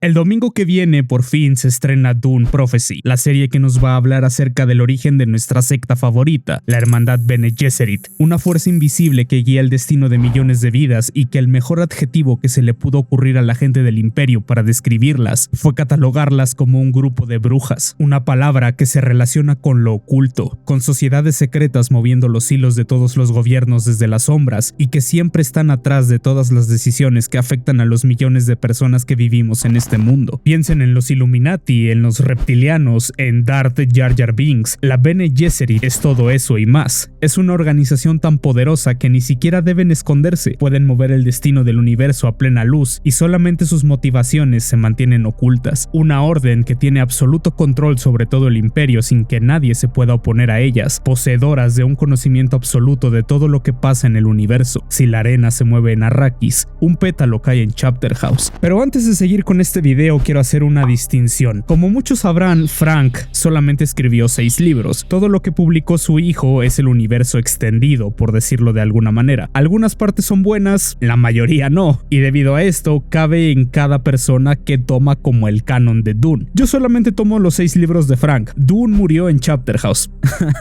El domingo que viene por fin se estrena Dune Prophecy, la serie que nos va a hablar acerca del origen de nuestra secta favorita, la Hermandad Bene Gesserit, una fuerza invisible que guía el destino de millones de vidas y que el mejor adjetivo que se le pudo ocurrir a la gente del Imperio para describirlas fue catalogarlas como un grupo de brujas, una palabra que se relaciona con lo oculto, con sociedades secretas moviendo los hilos de todos los gobiernos desde las sombras y que siempre están atrás de todas las decisiones que afectan a los millones de personas que vivimos en este mundo. Piensen en los Illuminati, en los reptilianos, en Darth Jar Jar Binks. La Bene Gesserit es todo eso y más. Es una organización tan poderosa que ni siquiera deben esconderse. Pueden mover el destino del universo a plena luz y solamente sus motivaciones se mantienen ocultas. Una orden que tiene absoluto control sobre todo el imperio sin que nadie se pueda oponer a ellas, poseedoras de un conocimiento absoluto de todo lo que pasa en el universo. Si la arena se mueve en Arrakis, un pétalo cae en Chapter House. Pero antes de seguir con este video quiero hacer una distinción. Como muchos sabrán, Frank solamente escribió 6 libros. Todo lo que publicó su hijo es el universo extendido, por decirlo de alguna manera. Algunas partes son buenas, la mayoría no, y debido a esto cabe en cada persona que toma como el canon de Dune. Yo solamente tomo los 6 libros de Frank. Dune murió en Chapter House.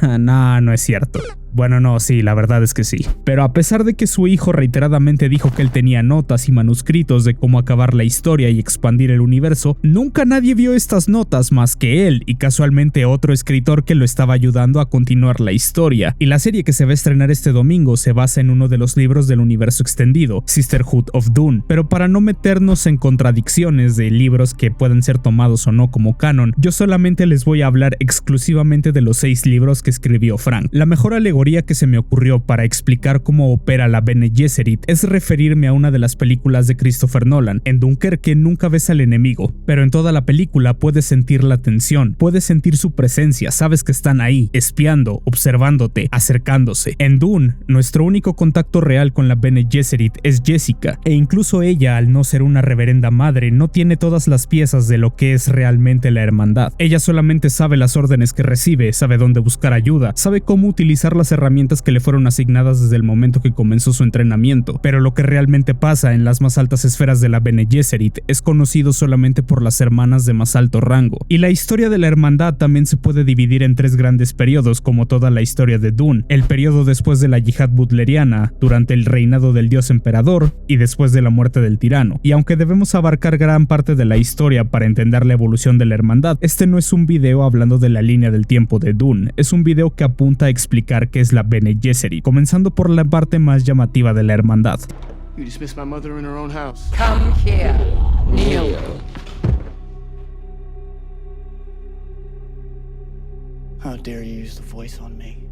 Nah, no es cierto. Bueno, no, sí, la verdad es que sí. Pero a pesar de que su hijo reiteradamente dijo que él tenía notas y manuscritos de cómo acabar la historia y expandir el universo, nunca nadie vio estas notas más que él y casualmente otro escritor que lo estaba ayudando a continuar la historia. Y la serie que se va a estrenar este domingo se basa en uno de los libros del universo extendido, Sisterhood of Dune. Pero para no meternos en contradicciones de libros que pueden ser tomados o no como canon, yo solamente les voy a hablar exclusivamente de los 6 libros que escribió Frank. La mejor alegoría que se me ocurrió para explicar cómo opera la Bene Gesserit es referirme a una de las películas de Christopher Nolan. En Dunkerque nunca ves al enemigo, pero en toda la película puedes sentir la tensión, puedes sentir su presencia, sabes que están ahí, espiando, observándote, acercándose. En Dune, nuestro único contacto real con la Bene Gesserit es Jessica, e incluso ella, al no ser una reverenda madre, no tiene todas las piezas de lo que es realmente la hermandad. Ella solamente sabe las órdenes que recibe, sabe dónde buscar ayuda, sabe cómo utilizar las herramientas que le fueron asignadas desde el momento que comenzó su entrenamiento, pero lo que realmente pasa en las más altas esferas de la Bene Gesserit es conocido solamente por las hermanas de más alto rango. Y la historia de la hermandad también se puede dividir en 3 grandes periodos, como toda la historia de Dune: el periodo después de la yihad butleriana, durante el reinado del dios emperador y después de la muerte del tirano. Y aunque debemos abarcar gran parte de la historia para entender la evolución de la hermandad, este no es un video hablando de la línea del tiempo de Dune, es un video que apunta a explicar qué es la Bene Gesserit, comenzando por la parte más llamativa de la hermandad. You dismissed my mother in her own house. Come here, kneel. How dare you use the voice on me?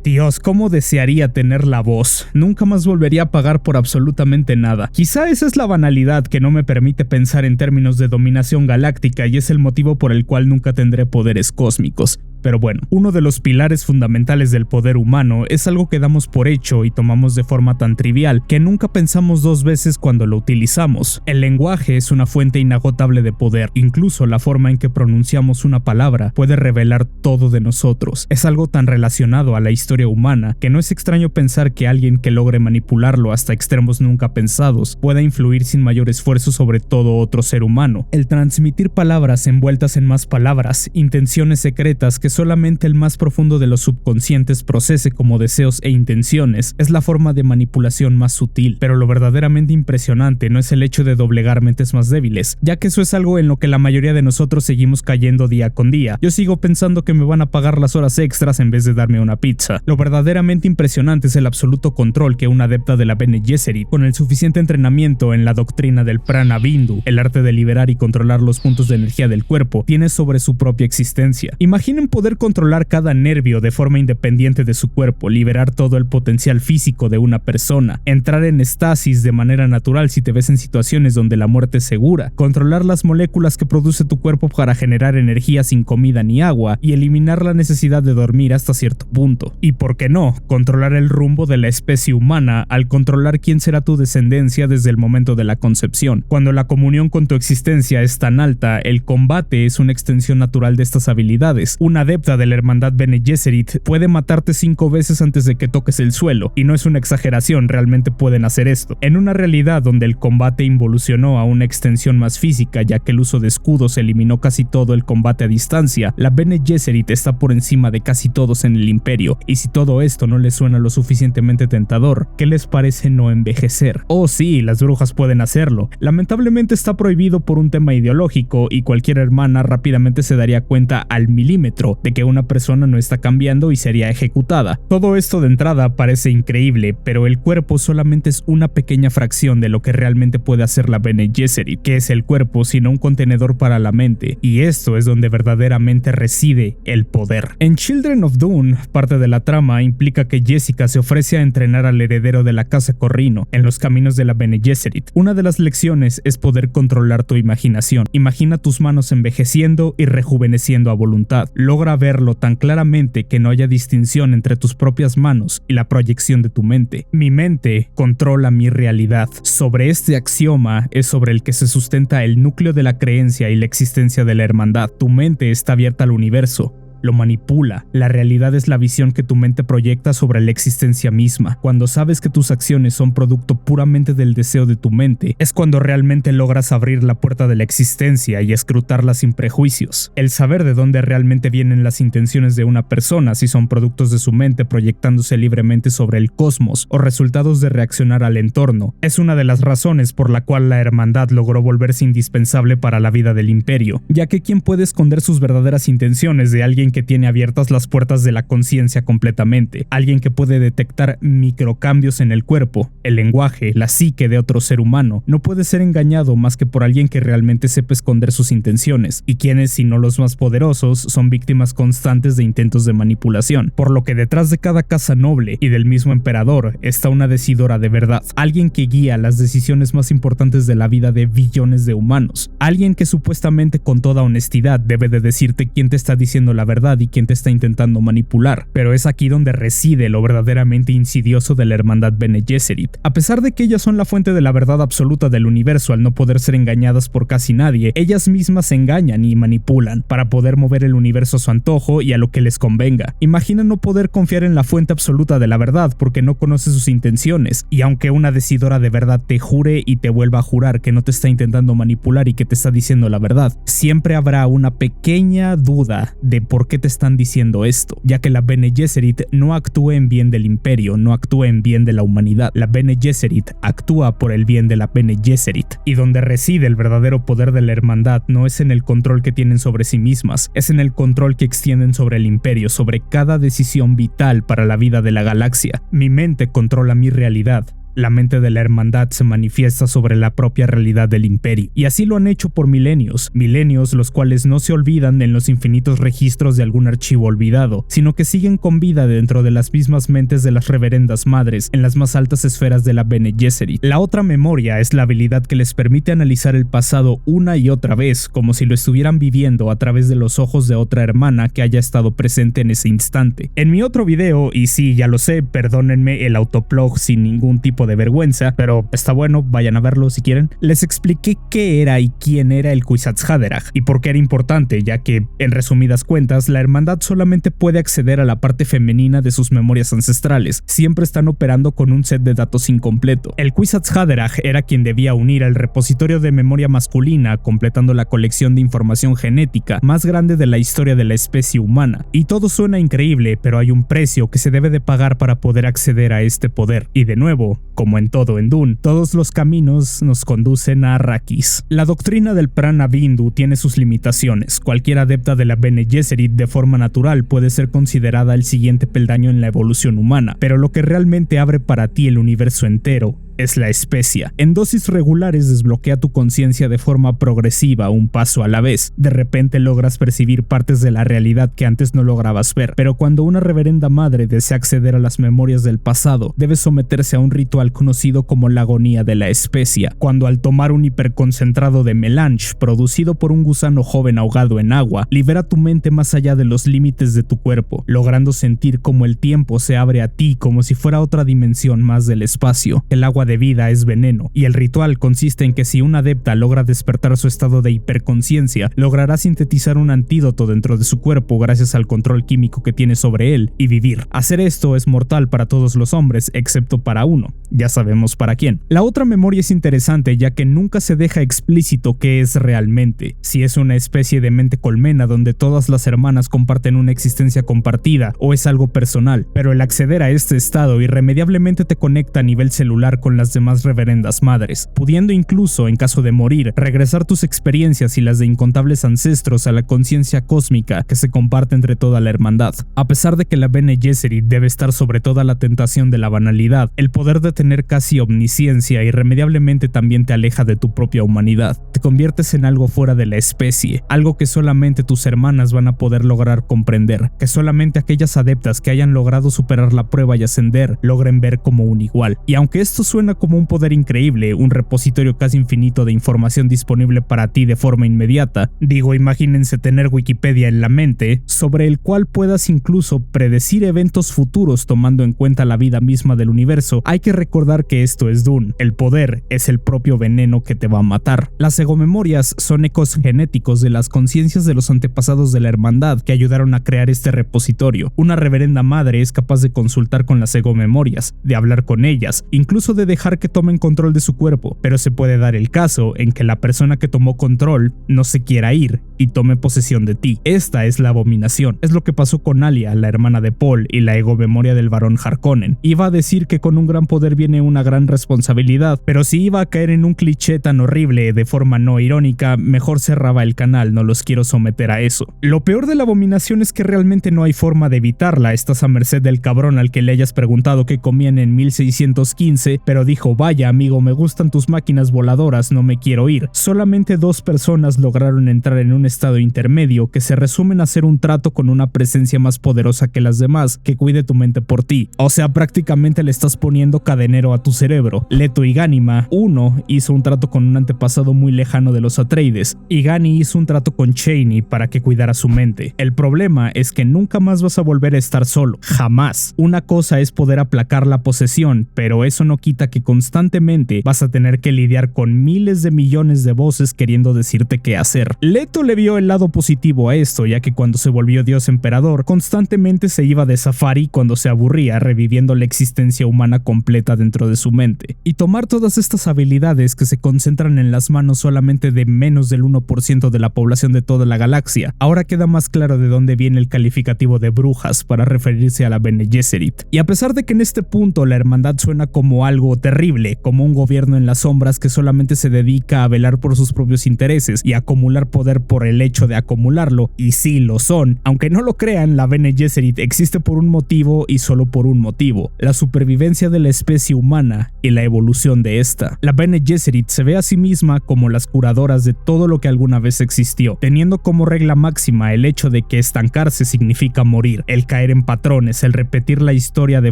Dios, cómo desearía tener la voz. Nunca más volvería a pagar por absolutamente nada. Quizá esa es la banalidad que no me permite pensar en términos de dominación galáctica y es el motivo por el cual nunca tendré poderes cósmicos. Pero bueno, uno de los pilares fundamentales del poder humano es algo que damos por hecho y tomamos de forma tan trivial que nunca pensamos 2 veces cuando lo utilizamos. El lenguaje es una fuente inagotable de poder, incluso la forma en que pronunciamos una palabra puede revelar todo de nosotros. Es algo tan relacionado a la historia humana que no es extraño pensar que alguien que logre manipularlo hasta extremos nunca pensados pueda influir sin mayor esfuerzo sobre todo otro ser humano. El transmitir palabras envueltas en más palabras, intenciones secretas que solamente el más profundo de los subconscientes procese como deseos e intenciones, es la forma de manipulación más sutil. Pero lo verdaderamente impresionante no es el hecho de doblegar mentes más débiles, ya que eso es algo en lo que la mayoría de nosotros seguimos cayendo día con día. Yo sigo pensando que me van a pagar las horas extras en vez de darme una pizza. Lo verdaderamente impresionante es el absoluto control que una adepta de la Bene Gesserit, con el suficiente entrenamiento en la doctrina del Prana Bindu, el arte de liberar y controlar los puntos de energía del cuerpo, tiene sobre su propia existencia. Imaginen poder controlar cada nervio de forma independiente de su cuerpo, liberar todo el potencial físico de una persona, entrar en estasis de manera natural si te ves en situaciones donde la muerte es segura, controlar las moléculas que produce tu cuerpo para generar energía sin comida ni agua y eliminar la necesidad de dormir hasta cierto punto. Y por qué no, controlar el rumbo de la especie humana al controlar quién será tu descendencia desde el momento de la concepción. Cuando la comunión con tu existencia es tan alta, el combate es una extensión natural de estas habilidades. Una adepta de la hermandad Bene Gesserit puede matarte 5 veces antes de que toques el suelo, y no es una exageración, realmente pueden hacer esto. En una realidad donde el combate involucionó a una extensión más física, ya que el uso de escudos eliminó casi todo el combate a distancia, la Bene Gesserit está por encima de casi todos en el Imperio, y si todo esto no les suena lo suficientemente tentador, ¿qué les parece no envejecer? Oh sí, las brujas pueden hacerlo. Lamentablemente está prohibido por un tema ideológico, y cualquier hermana rápidamente se daría cuenta al milímetro de que una persona no está cambiando y sería ejecutada. Todo esto de entrada parece increíble, pero el cuerpo solamente es una pequeña fracción de lo que realmente puede hacer la Bene Gesserit. ¿Qué es el cuerpo sino un contenedor para la mente? Y esto es donde verdaderamente reside el poder. En Children of Dune, parte de la trama implica que Jessica se ofrece a entrenar al heredero de la casa Corrino en los caminos de la Bene Gesserit. Una de las lecciones es poder controlar tu imaginación. Imagina tus manos envejeciendo y rejuveneciendo a voluntad. Logra verlo tan claramente que no haya distinción entre tus propias manos y la proyección de tu mente. Mi mente controla mi realidad. Sobre este axioma es sobre el que se sustenta el núcleo de la creencia y la existencia de la hermandad. Tu mente está abierta al universo. Lo manipula. La realidad es la visión que tu mente proyecta sobre la existencia misma. Cuando sabes que tus acciones son producto puramente del deseo de tu mente, es cuando realmente logras abrir la puerta de la existencia y escrutarla sin prejuicios. El saber de dónde realmente vienen las intenciones de una persona, si son productos de su mente proyectándose libremente sobre el cosmos o resultados de reaccionar al entorno, es una de las razones por la cual la hermandad logró volverse indispensable para la vida del imperio, ya que ¿quién puede esconder sus verdaderas intenciones de alguien que tiene abiertas las puertas de la conciencia completamente? Alguien que puede detectar microcambios en el cuerpo, el lenguaje, la psique de otro ser humano, no puede ser engañado más que por alguien que realmente sepa esconder sus intenciones, y quienes, si no los más poderosos, son víctimas constantes de intentos de manipulación, por lo que detrás de cada casa noble y del mismo emperador está una decidora de verdad, alguien que guía las decisiones más importantes de la vida de billones de humanos, alguien que supuestamente con toda honestidad debe de decirte quién te está diciendo la verdad y quién te está intentando manipular, pero es aquí donde reside lo verdaderamente insidioso de la hermandad Bene Gesserit. A pesar de que ellas son la fuente de la verdad absoluta del universo al no poder ser engañadas por casi nadie, ellas mismas se engañan y manipulan para poder mover el universo a su antojo y a lo que les convenga. Imagina no poder confiar en la fuente absoluta de la verdad porque no conoces sus intenciones, y aunque una decidora de verdad te jure y te vuelva a jurar que no te está intentando manipular y que te está diciendo la verdad, siempre habrá una pequeña duda de por qué te están diciendo esto, ya que la Bene Gesserit no actúa en bien del imperio, no actúa en bien de la humanidad. La Bene Gesserit actúa por el bien de la Bene Gesserit, y donde reside el verdadero poder de la hermandad no es en el control que tienen sobre sí mismas, es en el control que extienden sobre el imperio, sobre cada decisión vital para la vida de la galaxia. Mi mente controla mi realidad. La mente de la hermandad se manifiesta sobre la propia realidad del imperio, y así lo han hecho por milenios, milenios los cuales no se olvidan en los infinitos registros de algún archivo olvidado, sino que siguen con vida dentro de las mismas mentes de las reverendas madres en las más altas esferas de la Bene Gesserit. La otra memoria es la habilidad que les permite analizar el pasado una y otra vez, como si lo estuvieran viviendo a través de los ojos de otra hermana que haya estado presente en ese instante. En mi otro video, y sí, ya lo sé, perdónenme el autoplog sin ningún tipo de vergüenza, pero está bueno, vayan a verlo si quieren, les expliqué qué era y quién era el Kwisatz Haderach y por qué era importante, ya que, en resumidas cuentas, la hermandad solamente puede acceder a la parte femenina de sus memorias ancestrales, siempre están operando con un set de datos incompleto. El Kwisatz Haderach era quien debía unir al repositorio de memoria masculina, completando la colección de información genética más grande de la historia de la especie humana. Y todo suena increíble, pero hay un precio que se debe de pagar para poder acceder a este poder. Y de nuevo, como en todo en Dune, todos los caminos nos conducen a Arrakis. La doctrina del Prana Bindu tiene sus limitaciones. Cualquier adepta de la Bene Gesserit de forma natural puede ser considerada el siguiente peldaño en la evolución humana, pero lo que realmente abre para ti el universo entero es la especia. En dosis regulares desbloquea tu conciencia de forma progresiva, un paso a la vez. De repente logras percibir partes de la realidad que antes no lograbas ver, pero cuando una reverenda madre desea acceder a las memorias del pasado, debe someterse a un ritual conocido como la agonía de la especia, cuando al tomar un hiperconcentrado de melange producido por un gusano joven ahogado en agua, libera tu mente más allá de los límites de tu cuerpo, logrando sentir como el tiempo se abre a ti como si fuera otra dimensión más del espacio. El agua forma de vida es veneno, y el ritual consiste en que si un adepta logra despertar su estado de hiperconciencia, logrará sintetizar un antídoto dentro de su cuerpo gracias al control químico que tiene sobre él y vivir. Hacer esto es mortal para todos los hombres, excepto para uno. Ya sabemos para quién. La otra memoria es interesante ya que nunca se deja explícito qué es realmente, si es una especie de mente colmena donde todas las hermanas comparten una existencia compartida o es algo personal, pero el acceder a este estado irremediablemente te conecta a nivel celular con las demás reverendas madres, pudiendo incluso, en caso de morir, regresar tus experiencias y las de incontables ancestros a la conciencia cósmica que se comparte entre toda la hermandad. A pesar de que la Bene Gesserit debe estar sobre toda la tentación de la banalidad, el poder de tener casi omnisciencia irremediablemente también te aleja de tu propia humanidad. Te conviertes en algo fuera de la especie, algo que solamente tus hermanas van a poder lograr comprender, que solamente aquellas adeptas que hayan logrado superar la prueba y ascender logren ver como un igual. Y aunque esto suena como un poder increíble, un repositorio casi infinito de información disponible para ti de forma inmediata, imagínense tener Wikipedia en la mente, sobre el cual puedas incluso predecir eventos futuros tomando en cuenta la vida misma del universo, hay que recordar que esto es Dune. El poder es el propio veneno que te va a matar. Las egomemorias son ecos genéticos de las conciencias de los antepasados de la hermandad que ayudaron a crear este repositorio. Una reverenda madre es capaz de consultar con las egomemorias, de hablar con ellas, incluso de dejar que tomen control de su cuerpo, pero se puede dar el caso en que la persona que tomó control no se quiera ir y tome posesión de ti. Esta es la abominación. Es lo que pasó con Alia, la hermana de Paul y la egomemoria del varón Harkonnen. Iba a decir que con un gran poder viene una gran responsabilidad, pero si iba a caer en un cliché tan horrible de forma no irónica, mejor cerraba el canal, no los quiero someter a eso. Lo peor de la abominación es que realmente no hay forma de evitarla. Estás a merced del cabrón al que le hayas preguntado qué comían en 1615, pero dijo: vaya amigo, me gustan tus máquinas voladoras, no me quiero ir. Solamente 2 personas lograron entrar en un estado intermedio que se resumen a hacer un trato con una presencia más poderosa que las demás, que cuide tu mente por ti. O sea, prácticamente le estás poniendo cadenero a tu cerebro. Leto y Gánima, uno hizo un trato con un antepasado muy lejano de los Atreides, y Gani hizo un trato con Chani para que cuidara su mente. El problema es que nunca más vas a volver a estar solo, jamás. Una cosa es poder aplacar la posesión, pero eso no quita que constantemente vas a tener que lidiar con miles de millones de voces queriendo decirte qué hacer. Leto le vio el lado positivo a esto, ya que cuando se volvió Dios Emperador, constantemente se iba de safari cuando se aburría, reviviendo la existencia humana completa dentro de su mente. Y tomar todas estas habilidades que se concentran en las manos solamente de menos del 1% de la población de toda la galaxia. Ahora queda más claro de dónde viene el calificativo de brujas para referirse a la Bene Gesserit. Y a pesar de que en este punto la hermandad suena como algo terrible, como un gobierno en las sombras que solamente se dedica a velar por sus propios intereses y a acumular poder por el hecho de acumularlo, y sí lo son, aunque no lo crean, la Bene Gesserit existe por un motivo y solo por un motivo: la supervivencia de la especie humana y la evolución de esta. La Bene Gesserit se ve a sí misma como las curadoras de todo lo que alguna vez existió, teniendo como regla máxima el hecho de que estancarse significa morir, el caer en patrones, el repetir la historia de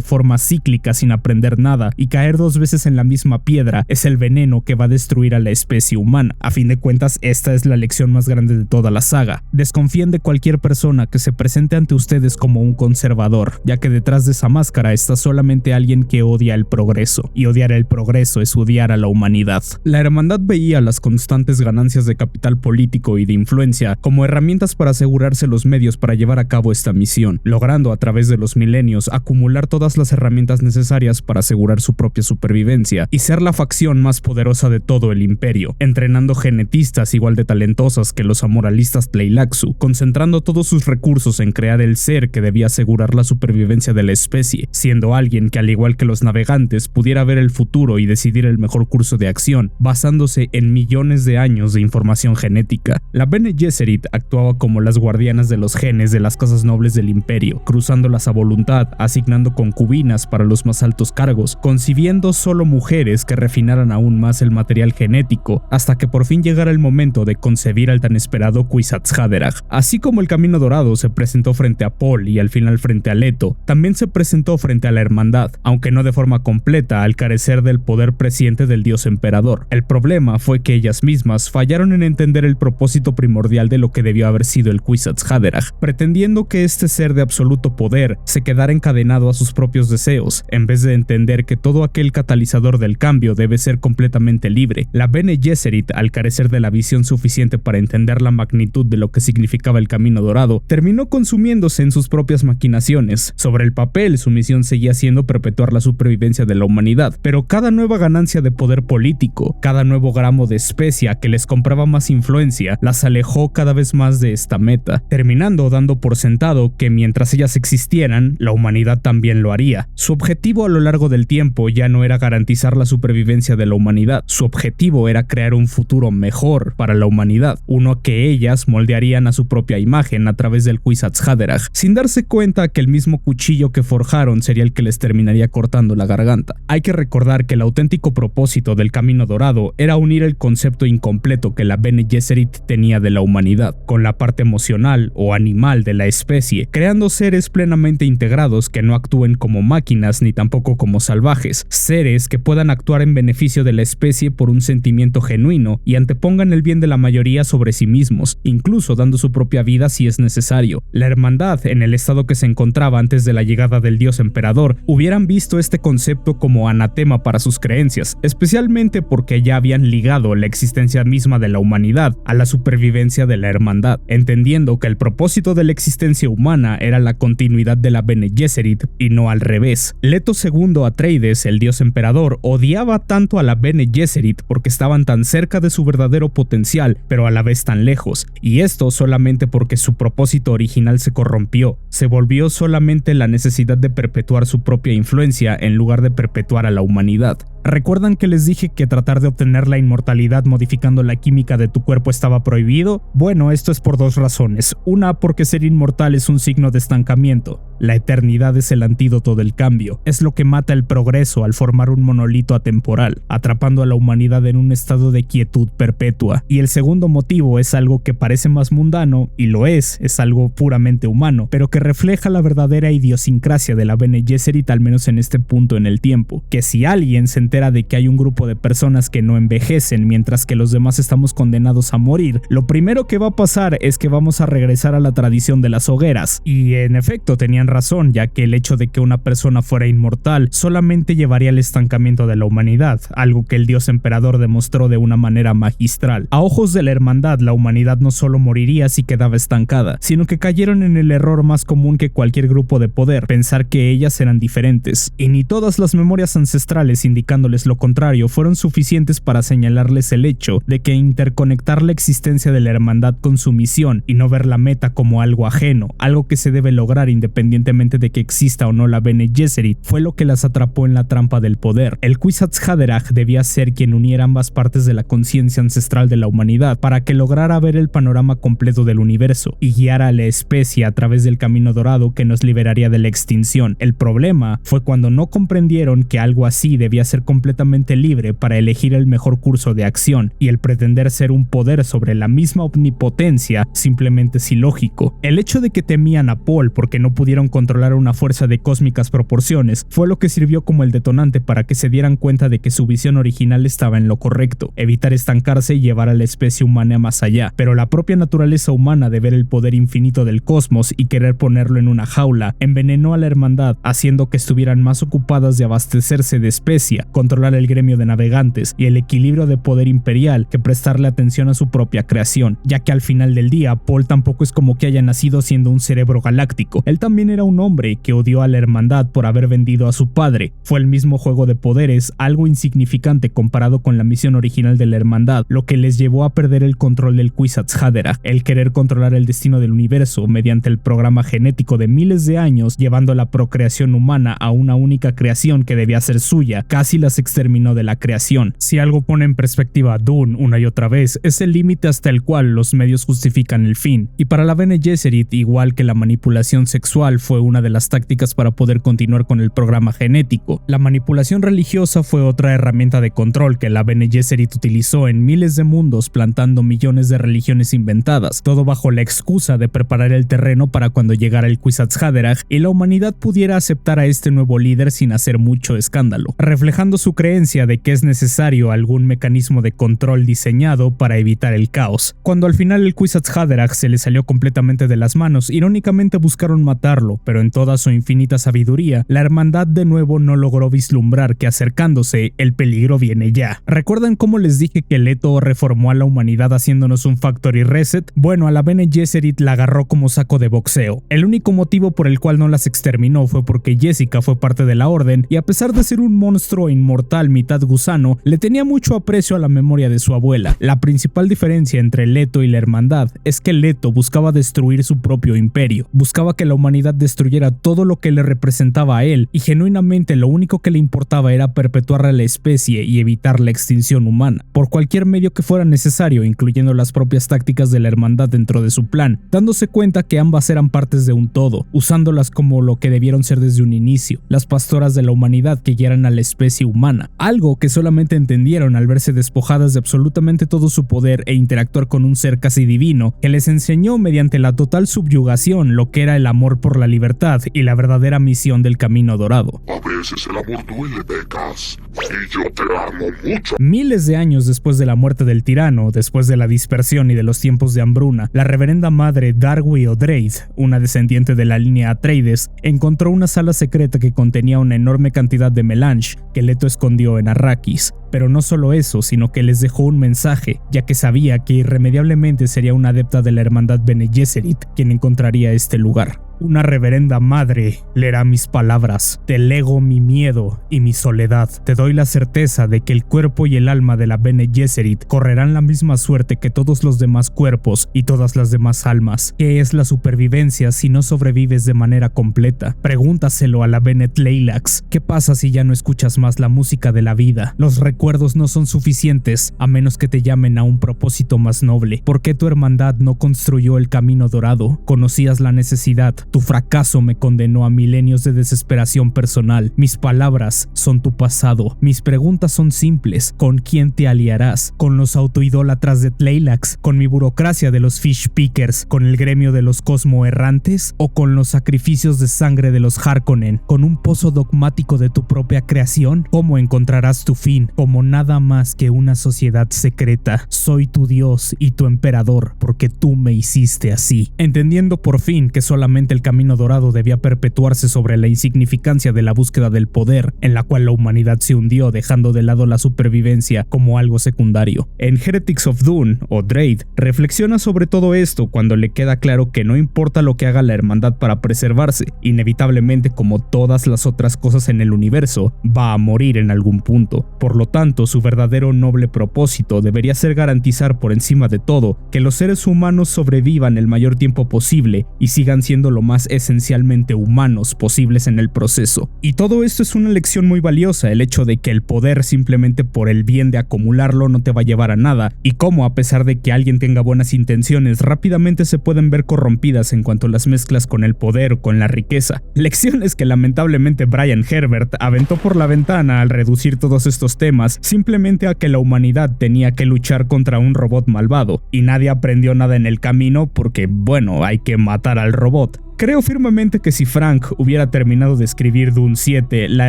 forma cíclica sin aprender nada, y caer 2 veces en la misma piedra es el veneno que va a destruir a la especie humana. A fin de cuentas, esta es la lección más grande de toda la saga. Desconfíen de cualquier persona que se presente ante ustedes como un conservador, ya que detrás de esa máscara está solamente alguien que odia el progreso, y odiar el progreso es odiar a la humanidad. La hermandad veía las constantes ganancias de capital político y de influencia como herramientas para asegurarse los medios para llevar a cabo esta misión, logrando a través de los milenios acumular todas las herramientas necesarias para asegurar su propia supervivencia y ser la facción más poderosa de todo el imperio, entrenando genetistas igual de talentosas que los amoralistas Tleilaxu, concentrando todos sus recursos en crear el ser que debía asegurar la supervivencia de la especie, siendo alguien que, al igual que los navegantes, pudiera ver el futuro y decidir el mejor curso de acción, basándose en millones de años de información genética. La Bene Gesserit actuaba como las guardianas de los genes de las casas nobles del imperio, cruzándolas a voluntad, asignando concubinas para los más altos cargos, concibiendo solo mujeres que refinaran aún más el material genético, hasta que por fin llegara el momento de concebir al tan esperado liberado Kwisatz Haderach. Así como el Camino Dorado se presentó frente a Paul y al final frente a Leto, también se presentó frente a la Hermandad, aunque no de forma completa al carecer del poder presciente del Dios Emperador. El problema fue que ellas mismas fallaron en entender el propósito primordial de lo que debió haber sido el Kwisatz Haderach, pretendiendo que este ser de absoluto poder se quedara encadenado a sus propios deseos, en vez de entender que todo aquel catalizador del cambio debe ser completamente libre. La Bene Gesserit, al carecer de la visión suficiente para entender la magnitud de lo que significaba el Camino Dorado, terminó consumiéndose en sus propias maquinaciones. Sobre el papel, su misión seguía siendo perpetuar la supervivencia de la humanidad, pero cada nueva ganancia de poder político, cada nuevo gramo de especia que les compraba más influencia, las alejó cada vez más de esta meta, terminando dando por sentado que mientras ellas existieran, la humanidad también lo haría. Su objetivo a lo largo del tiempo ya no era garantizar la supervivencia de la humanidad, su objetivo era crear un futuro mejor para la humanidad, uno que ellas moldearían a su propia imagen a través del Kwisatz Haderach, sin darse cuenta que el mismo cuchillo que forjaron sería el que les terminaría cortando la garganta. Hay que recordar que el auténtico propósito del Camino Dorado era unir el concepto incompleto que la Bene Gesserit tenía de la humanidad, con la parte emocional o animal de la especie, creando seres plenamente integrados que no actúen como máquinas ni tampoco como salvajes, seres que puedan actuar en beneficio de la especie por un sentimiento genuino y antepongan el bien de la mayoría sobre sí mismos, incluso dando su propia vida si es necesario. La hermandad, en el estado que se encontraba antes de la llegada del Dios Emperador, hubieran visto este concepto como anatema para sus creencias, especialmente porque ya habían ligado la existencia misma de la humanidad a la supervivencia de la hermandad, entendiendo que el propósito de la existencia humana era la continuidad de la Bene Gesserit y no al revés. Leto II Atreides, el Dios Emperador, odiaba tanto a la Bene Gesserit porque estaban tan cerca de su verdadero potencial, pero a la vez tan lejos, y esto solamente porque su propósito original se corrompió, se volvió solamente la necesidad de perpetuar su propia influencia en lugar de perpetuar a la humanidad. ¿Recuerdan que les dije que tratar de obtener la inmortalidad modificando la química de tu cuerpo estaba prohibido? Bueno, esto es por dos razones. Una, porque ser inmortal es un signo de estancamiento. La eternidad es el antídoto del cambio. Es lo que mata el progreso al formar un monolito atemporal, atrapando a la humanidad en un estado de quietud perpetua. Y el segundo motivo es algo que parece más mundano, y lo es algo puramente humano, pero que refleja la verdadera idiosincrasia de la Bene Gesserit, al menos en este punto en el tiempo. Que si alguien se entera de que hay un grupo de personas que no envejecen mientras que los demás estamos condenados a morir, lo primero que va a pasar es que vamos a regresar a la tradición de las hogueras. Y en efecto tenían razón, ya que el hecho de que una persona fuera inmortal solamente llevaría al estancamiento de la humanidad, algo que el Dios Emperador demostró de una manera magistral. A ojos de la hermandad, la humanidad no solo moriría si quedaba estancada, sino que cayeron en el error más común que cualquier grupo de poder, pensar que ellas eran diferentes. Y ni todas las memorias ancestrales indicándoles lo contrario fueron suficientes para señalarles el hecho de que interconectar la existencia de la hermandad con su misión y no ver la meta como algo ajeno, algo que se debe lograr independientemente de que exista o no la Bene Gesserit, fue lo que las atrapó en la trampa del poder. El Kwisatz Haderach debía ser quien uniera ambas partes de la conciencia ancestral de la humanidad para que lograra ver el panorama completo del universo y guiara a la especie a través del Camino Dorado que nos liberaría de la extinción. El problema fue cuando no comprendieron que algo así debía ser completamente libre para elegir el mejor curso de acción, y el pretender ser un poder sobre la misma omnipotencia simplemente es ilógico. El hecho de que temían a Paul porque no pudieron controlar una fuerza de cósmicas proporciones fue lo que sirvió como el detonante para que se dieran cuenta de que su visión original estaba en lo correcto, evitar estancarse y llevar a la especie humana más allá. Pero la propia naturaleza humana de ver el poder infinito del cosmos y querer ponerlo en una jaula envenenó a la hermandad, haciendo que estuvieran más ocupadas de abastecerse de especia, controlar el gremio de navegantes y el equilibrio de poder imperial que prestarle atención a su propia creación, ya que al final del día Paul tampoco es como que haya nacido siendo un cerebro galáctico. Él también era un hombre que odió a la hermandad por haber vendido a su padre. Fue el mismo juego de poderes, algo insignificante comparado con la misión original de la hermandad, lo que les llevó a perder el control del Kwisatz Haderach, el querer controlar el destino del universo mediante el programa genético de miles de años, llevando la procreación humana a una única creación que debía ser suya, casi las exterminó de la creación. Si algo pone en perspectiva a Dune una y otra vez, es el límite hasta el cual los medios justifican el fin. Y para la Bene Gesserit, igual que la manipulación sexual fue una de las tácticas para poder continuar con el programa genético. La manipulación religiosa fue otra herramienta de control que la Bene Gesserit utilizó en miles de mundos, plantando millones de religiones inventadas, todo bajo la excusa de preparar el terreno para cuando llegara el Kwisatz Haderach y la humanidad pudiera aceptar a este nuevo líder sin hacer mucho escándalo, reflejando su creencia de que es necesario algún mecanismo de control diseñado para evitar el caos. Cuando al final el Kwisatz Haderach se le salió completamente de las manos, irónicamente buscaron matarlo, pero en toda su infinita sabiduría, la hermandad de nuevo no logró vislumbrar que acercándose, el peligro viene ya. ¿Recuerdan cómo les dije que Leto reformó a la humanidad haciéndonos un factory reset? Bueno, a la Bene Gesserit la agarró como saco de boxeo. El único motivo por el cual no las exterminó fue porque Jessica fue parte de la orden y a pesar de ser un monstruo inmortal mitad gusano, le tenía mucho aprecio a la memoria de su abuela. La principal diferencia entre Leto y la hermandad es que Leto buscaba destruir su propio imperio, buscaba que la humanidad destruyera todo lo que le representaba a él y genuinamente lo único que le importaba era perpetuar a la especie y evitar la extinción humana, por cualquier medio que fuera necesario, incluyendo las propias tácticas de la hermandad dentro de su plan, dándose cuenta que ambas eran partes de un todo, usándolas como lo que debieron ser desde un inicio, las pastoras de la humanidad que guiaran a la especie humana, algo que solamente entendieron al verse despojadas de absolutamente todo su poder e interactuar con un ser casi divino que les enseñó mediante la total subyugación lo que era el amor por la libertad y la verdadera misión del Camino Dorado. A veces el amor duele, Becas, y yo te amo mucho. Miles de años después de la muerte del tirano, después de la dispersión y de los tiempos de hambruna, la reverenda madre Darwi O'Dreid, una descendiente de la línea Atreides, encontró una sala secreta que contenía una enorme cantidad de melange que Leto escondió en Arrakis. Pero no solo eso, sino que les dejó un mensaje, ya que sabía que irremediablemente sería una adepta de la hermandad Bene Gesserit quien encontraría este lugar. Una reverenda madre leerá mis palabras. Te lego mi miedo y mi soledad. Te doy la certeza de que el cuerpo y el alma de la Bene Gesserit correrán la misma suerte que todos los demás cuerpos y todas las demás almas. ¿Qué es la supervivencia si no sobrevives de manera completa? Pregúntaselo a la Bennett Leilax. ¿Qué pasa si ya no escuchas más la música de la vida? Los recuerdos no son suficientes a menos que te llamen a un propósito más noble. ¿Por qué tu hermandad no construyó el Camino Dorado? Conocías la necesidad. Tu fracaso me condenó a milenios de desesperación personal. Mis palabras son tu pasado. Mis preguntas son simples. ¿Con quién te aliarás? ¿Con los autoidólatras de Tleilax? ¿Con mi burocracia de los Fish Pickers? ¿Con el gremio de los Cosmo Errantes? ¿O con los sacrificios de sangre de los Harkonnen? ¿Con un pozo dogmático de tu propia creación? ¿Cómo encontrarás tu fin? Como nada más que una sociedad secreta. Soy tu dios y tu emperador porque tú me hiciste así. Entendiendo por fin que solamente el Camino Dorado debía perpetuarse sobre la insignificancia de la búsqueda del poder, en la cual la humanidad se hundió dejando de lado la supervivencia como algo secundario. En Heretics of Dune, O'Dreid reflexiona sobre todo esto cuando le queda claro que no importa lo que haga la hermandad para preservarse, inevitablemente como todas las otras cosas en el universo, va a morir en algún punto. Por lo tanto, su verdadero noble propósito debería ser garantizar por encima de todo que los seres humanos sobrevivan el mayor tiempo posible y sigan siendo lo más esencialmente humanos posibles en el proceso. Y todo esto es una lección muy valiosa, el hecho de que el poder simplemente por el bien de acumularlo no te va a llevar a nada, y cómo a pesar de que alguien tenga buenas intenciones, rápidamente se pueden ver corrompidas en cuanto las mezclas con el poder o con la riqueza. Lecciones que lamentablemente Brian Herbert aventó por la ventana al reducir todos estos temas simplemente a que la humanidad tenía que luchar contra un robot malvado, y nadie aprendió nada en el camino porque, bueno, hay que matar al robot. Creo firmemente que si Frank hubiera terminado de escribir Dune 7, la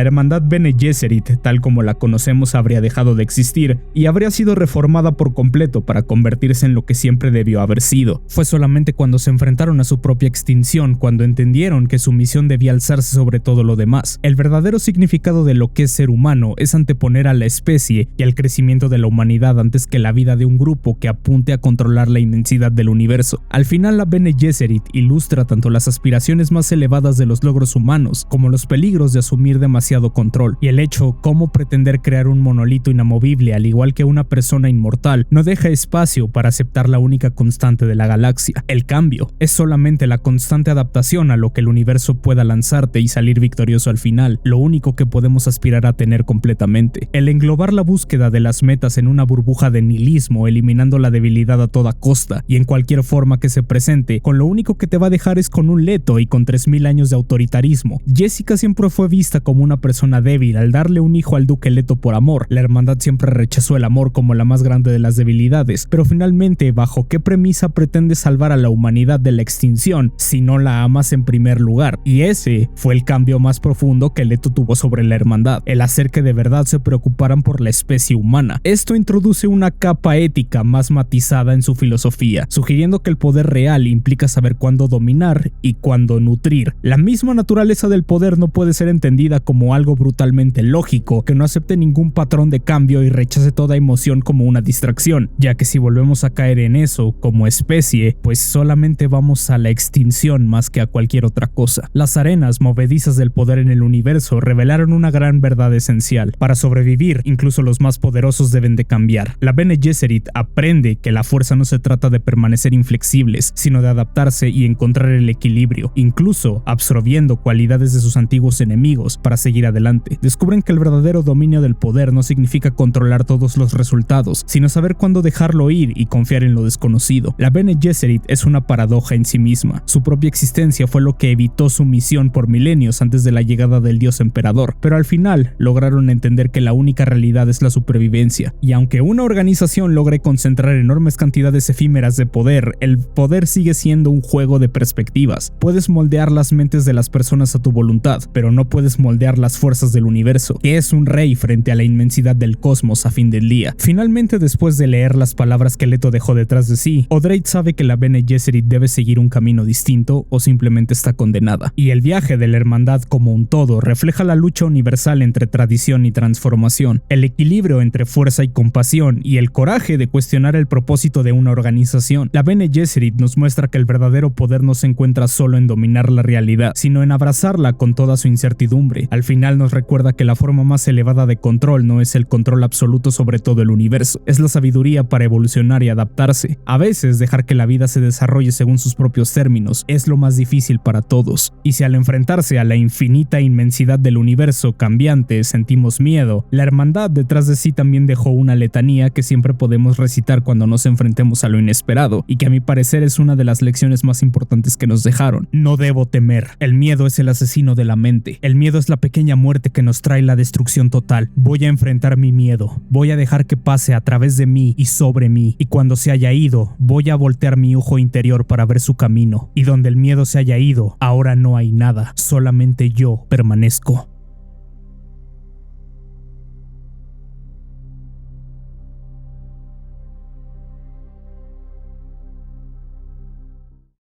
hermandad Bene Gesserit, tal como la conocemos, habría dejado de existir y habría sido reformada por completo para convertirse en lo que siempre debió haber sido. Fue solamente cuando se enfrentaron a su propia extinción cuando entendieron que su misión debía alzarse sobre todo lo demás. El verdadero significado de lo que es ser humano es anteponer a la especie y al crecimiento de la humanidad antes que la vida de un grupo que apunte a controlar la inmensidad del universo. Al final, la Bene Gesserit ilustra tanto las aspiraciones más elevadas de los logros humanos, como los peligros de asumir demasiado control, y el hecho cómo pretender crear un monolito inamovible al igual que una persona inmortal no deja espacio para aceptar la única constante de la galaxia. El cambio es solamente la constante adaptación a lo que el universo pueda lanzarte y salir victorioso al final, lo único que podemos aspirar a tener completamente. El englobar la búsqueda de las metas en una burbuja de nihilismo, eliminando la debilidad a toda costa y en cualquier forma que se presente, con lo único que te va a dejar es con un Leto y con 3000 años de autoritarismo. Jessica siempre fue vista como una persona débil al darle un hijo al duque Leto por amor. La hermandad siempre rechazó el amor como la más grande de las debilidades, pero finalmente, ¿bajo qué premisa pretende salvar a la humanidad de la extinción si no la amas en primer lugar? Y ese fue el cambio más profundo que Leto tuvo sobre la hermandad, el hacer que de verdad se preocuparan por la especie humana. Esto introduce una capa ética más matizada en su filosofía, sugiriendo que el poder real implica saber cuándo dominar y cuándo nutrir. La misma naturaleza del poder no puede ser entendida como algo brutalmente lógico, que no acepte ningún patrón de cambio y rechace toda emoción como una distracción, ya que si volvemos a caer en eso como especie, pues solamente vamos a la extinción más que a cualquier otra cosa. Las arenas movedizas del poder en el universo revelaron una gran verdad esencial. Para sobrevivir, incluso los más poderosos deben de cambiar. La Bene Gesserit aprende que la fuerza no se trata de permanecer inflexibles, sino de adaptarse y encontrar el equilibrio, incluso absorbiendo cualidades de sus antiguos enemigos para seguir adelante. Descubren que el verdadero dominio del poder no significa controlar todos los resultados, sino saber cuándo dejarlo ir y confiar en lo desconocido. La Bene Gesserit es una paradoja en sí misma. Su propia existencia fue lo que evitó su misión por milenios antes de la llegada del dios emperador, pero al final lograron entender que la única realidad es la supervivencia, y aunque una organización logre concentrar enormes cantidades efímeras de poder, el poder sigue siendo un juego de perspectivas. Puedes moldear las mentes de las personas a tu voluntad, pero no puedes moldear las fuerzas del universo, que es un rey frente a la inmensidad del cosmos a fin del día. Finalmente, después de leer las palabras que Leto dejó detrás de sí, Odrade sabe que la Bene Gesserit debe seguir un camino distinto o simplemente está condenada. Y el viaje de la hermandad como un todo refleja la lucha universal entre tradición y transformación, el equilibrio entre fuerza y compasión y el coraje de cuestionar el propósito de una organización. La Bene Gesserit nos muestra que el verdadero poder no se encuentra solo en dominar la realidad, sino en abrazarla con toda su incertidumbre. Al final nos recuerda que la forma más elevada de control no es el control absoluto sobre todo el universo, es la sabiduría para evolucionar y adaptarse. A veces dejar que la vida se desarrolle según sus propios términos es lo más difícil para todos, y si al enfrentarse a la infinita inmensidad del universo cambiante sentimos miedo, la hermandad detrás de sí también dejó una letanía que siempre podemos recitar cuando nos enfrentemos a lo inesperado, y que a mi parecer es una de las lecciones más importantes que nos dejaron. No debo temer. El miedo es el asesino de la mente. El miedo es la pequeña muerte que nos trae la destrucción total. Voy a enfrentar mi miedo. Voy a dejar que pase a través de mí y sobre mí, y cuando se haya ido, voy a voltear mi ojo interior para ver su camino. Y donde el miedo se haya ido, ahora no hay nada. Solamente yo permanezco.